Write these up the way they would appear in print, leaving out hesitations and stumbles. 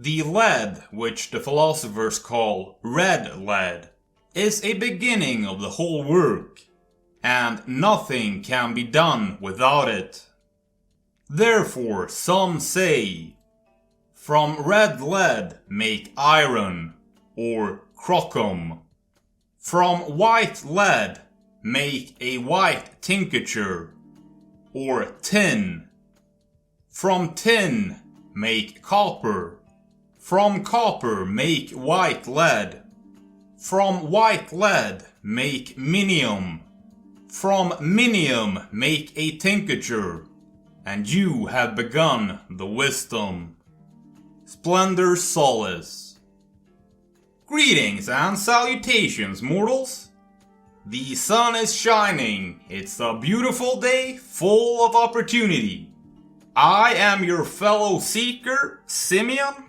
The lead, which the philosophers call red lead, is a beginning of the whole work, and nothing can be done without it. Therefore some say, from red lead make iron, or crocum. From white lead make a white tincture, or tin. From tin make copper. From copper make white lead. From white lead make minium. From minium make a tincture, and you have begun the wisdom. Splendor Solis. Greetings and salutations, mortals. The sun is shining. It's a beautiful day full of opportunity. I am your fellow seeker, Simeon,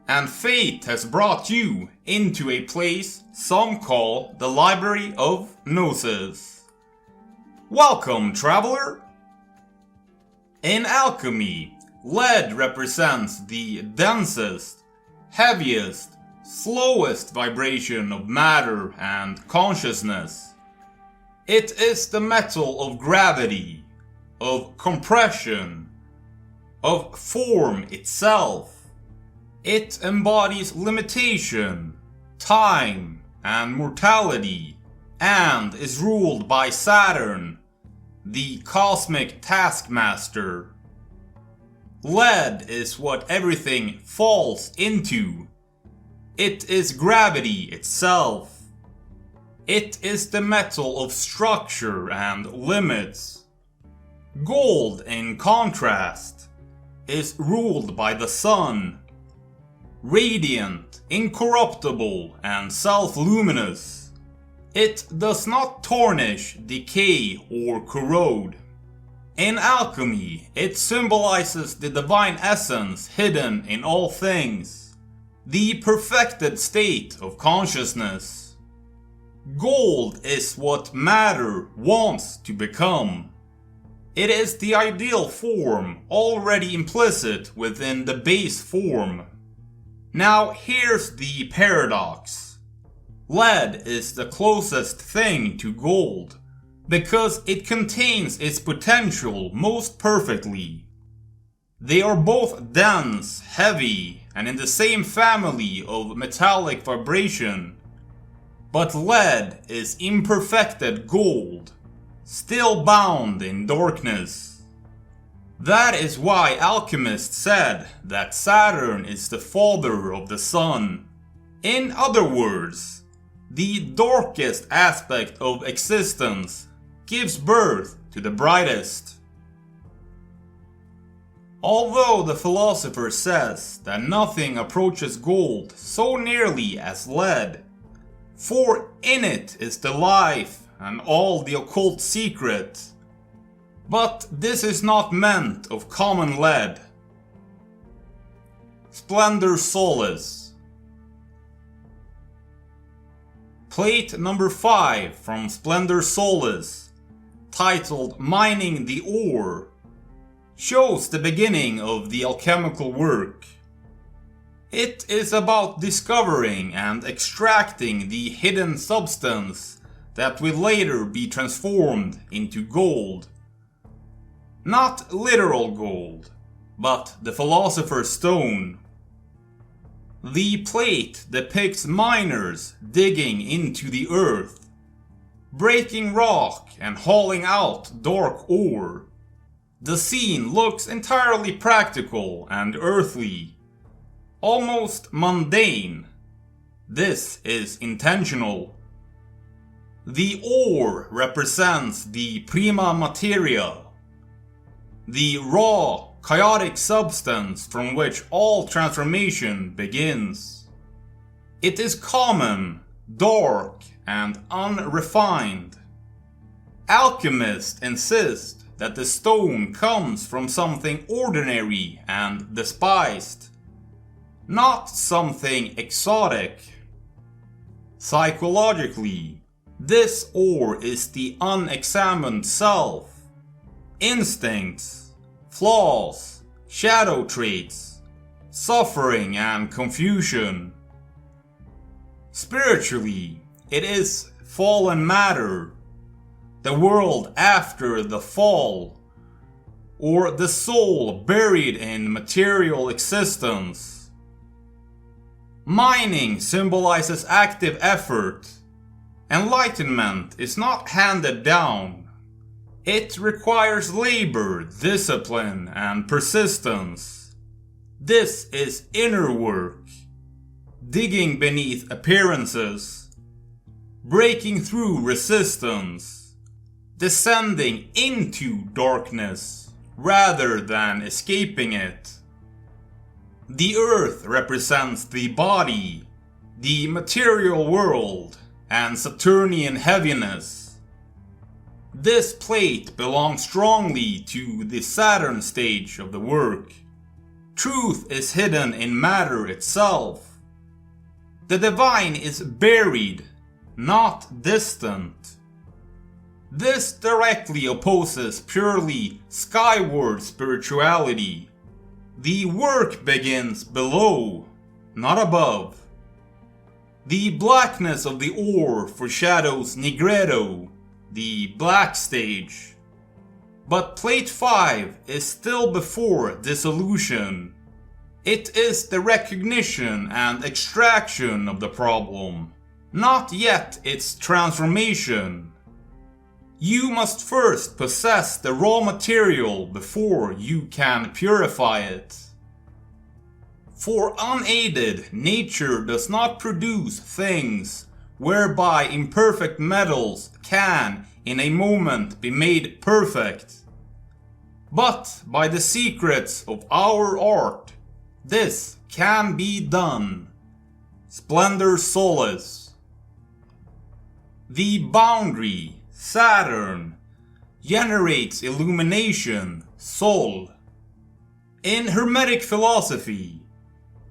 and fate has brought you into a place some call the Library of Gnosis. Welcome, traveler. In alchemy, lead represents the densest, heaviest, slowest vibration of matter and consciousness. It is the metal of gravity, of compression, of form itself. It embodies limitation, time, and mortality, and is ruled by Saturn, the cosmic taskmaster. Lead is what everything falls into. It is gravity itself. It is the metal of structure and limits. Gold, in contrast, is ruled by the sun. Radiant, incorruptible, and self-luminous. It does not tarnish, decay, or corrode. In alchemy, it symbolizes the divine essence hidden in all things, the perfected state of consciousness. Gold is what matter wants to become. It is the ideal form already implicit within the base form. Now here's the paradox. Lead is the closest thing to gold, because it contains its potential most perfectly. They are both dense, heavy, and in the same family of metallic vibration. But lead is imperfected gold, still bound in darkness. That is why alchemists said that Saturn is the father of the sun. In other words, the darkest aspect of existence gives birth to the brightest. Although the philosopher says that nothing approaches gold so nearly as lead, for in it is the life and all the occult secret. But this is not meant of common lead. Splendor Solis. Plate number 5 from Splendor Solis, titled Mining the Ore, shows the beginning of the alchemical work. It is about discovering and extracting the hidden substance that will later be transformed into gold. Not literal gold, but the philosopher's stone. The plate depicts miners digging into the earth, breaking rock and hauling out dark ore. The scene looks entirely practical and earthly, almost mundane. This is intentional. The ore represents the prima materia, the raw, chaotic substance from which all transformation begins. It is common, dark, and unrefined. Alchemists insist that the stone comes from something ordinary and despised, not something exotic. Psychologically, this ore is the unexamined self, instincts, flaws, shadow traits, suffering and confusion. Spiritually, it is fallen matter, the world after the fall, or the soul buried in material existence. Mining symbolizes active effort. Enlightenment is not handed down. It requires labor, discipline, and persistence. This is inner work, digging beneath appearances, breaking through resistance, descending into darkness rather than escaping it. The earth represents the body, the material world, and Saturnian heaviness. This plate belongs strongly to the Saturn stage of the work. Truth is hidden in matter itself. The divine is buried, not distant. This directly opposes purely skyward spirituality. The work begins below, not above. The blackness of the ore foreshadows Nigredo, the black stage. But plate 5 is still before dissolution. It is the recognition and extraction of the problem, not yet its transformation. You must first possess the raw material before you can purify it. For unaided, nature does not produce things whereby imperfect metals can, in a moment, be made perfect. But by the secrets of our art, this can be done. Splendor Solis. The boundary, Saturn, generates illumination, Sol. In Hermetic philosophy,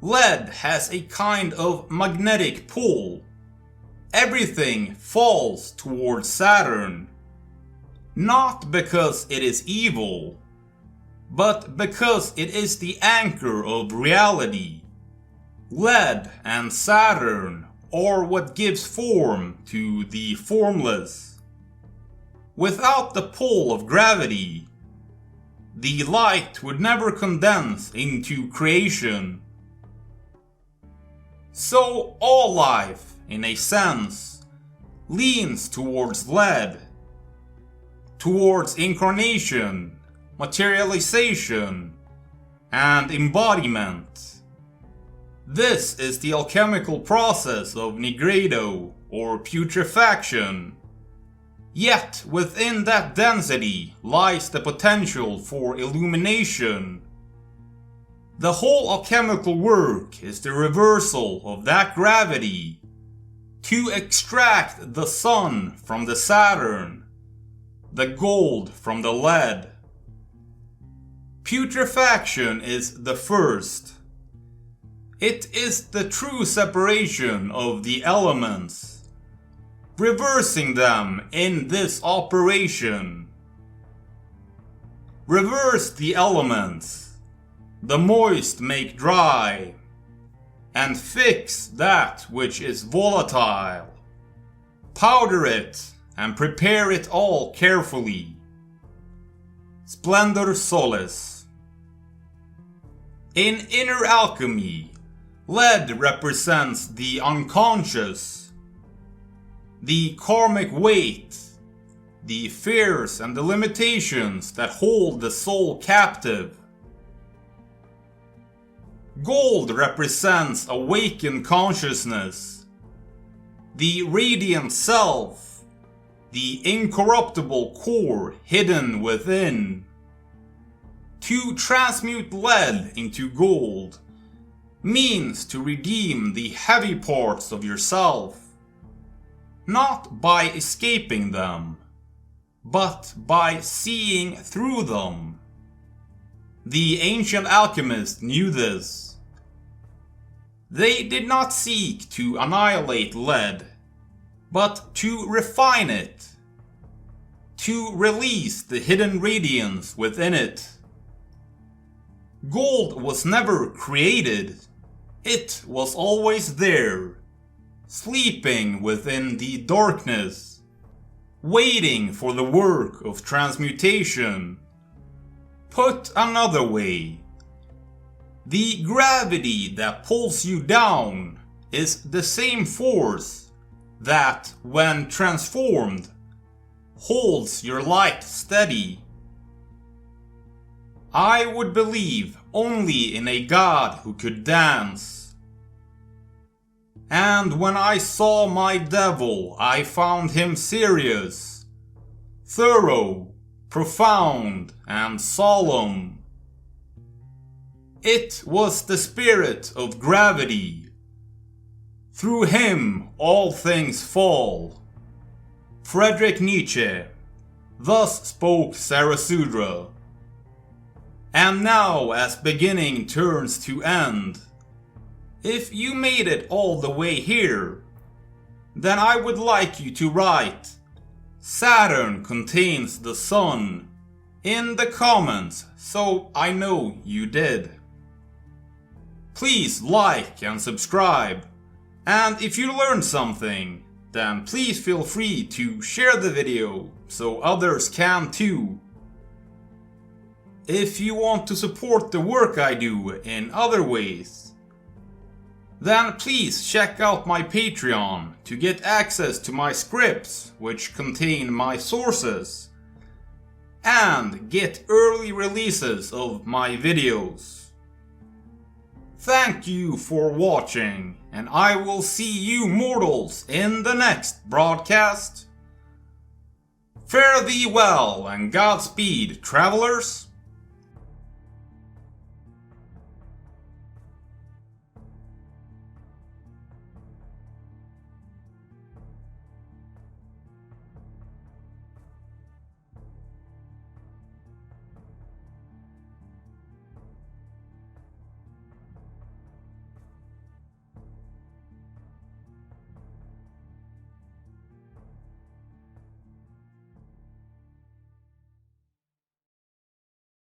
lead has a kind of magnetic pull. Everything falls towards Saturn. Not because it is evil, but because it is the anchor of reality. Lead and Saturn are what gives form to the formless. Without the pull of gravity, the light would never condense into creation. So all life, in a sense, leans towards lead, towards incarnation, materialization, and embodiment. This is the alchemical process of nigredo, or putrefaction. Yet within that density lies the potential for illumination. The whole alchemical work is the reversal of that gravity, to extract the sun from the Saturn, the gold from the lead. Putrefaction is the first. It is the true separation of the elements, reversing them in this operation. Reverse the elements, the moist make dry, and fix that which is volatile. Powder it and prepare it all carefully. Splendor Solis. In inner alchemy, lead represents the unconscious, the karmic weight, the fears and the limitations that hold the soul captive. Gold represents awakened consciousness, the radiant self, the incorruptible core hidden within. To transmute lead into gold means to redeem the heavy parts of yourself, not by escaping them, but by seeing through them. The ancient alchemists knew this. They did not seek to annihilate lead, but to refine it, to release the hidden radiance within it. Gold was never created. It was always there, sleeping within the darkness, waiting for the work of transmutation. Put another way, the gravity that pulls you down is the same force that, when transformed, holds your light steady. I would believe only in a god who could dance. And when I saw my devil, I found him serious, thorough, profound, and solemn. It was the spirit of gravity. Through him all things fall. Friedrich Nietzsche. Thus spoke Zarathustra. And now, as beginning turns to end, if you made it all the way here, then I would like you to write "Saturn contains the sun" in the comments, so I know you did. Please like and subscribe, and if you learned something, then please feel free to share the video so others can too. If you want to support the work I do in other ways, then please check out my Patreon to get access to my scripts, which contain my sources, and get early releases of my videos. Thank you for watching, and I will see you mortals in the next broadcast. Fare thee well and Godspeed, travelers.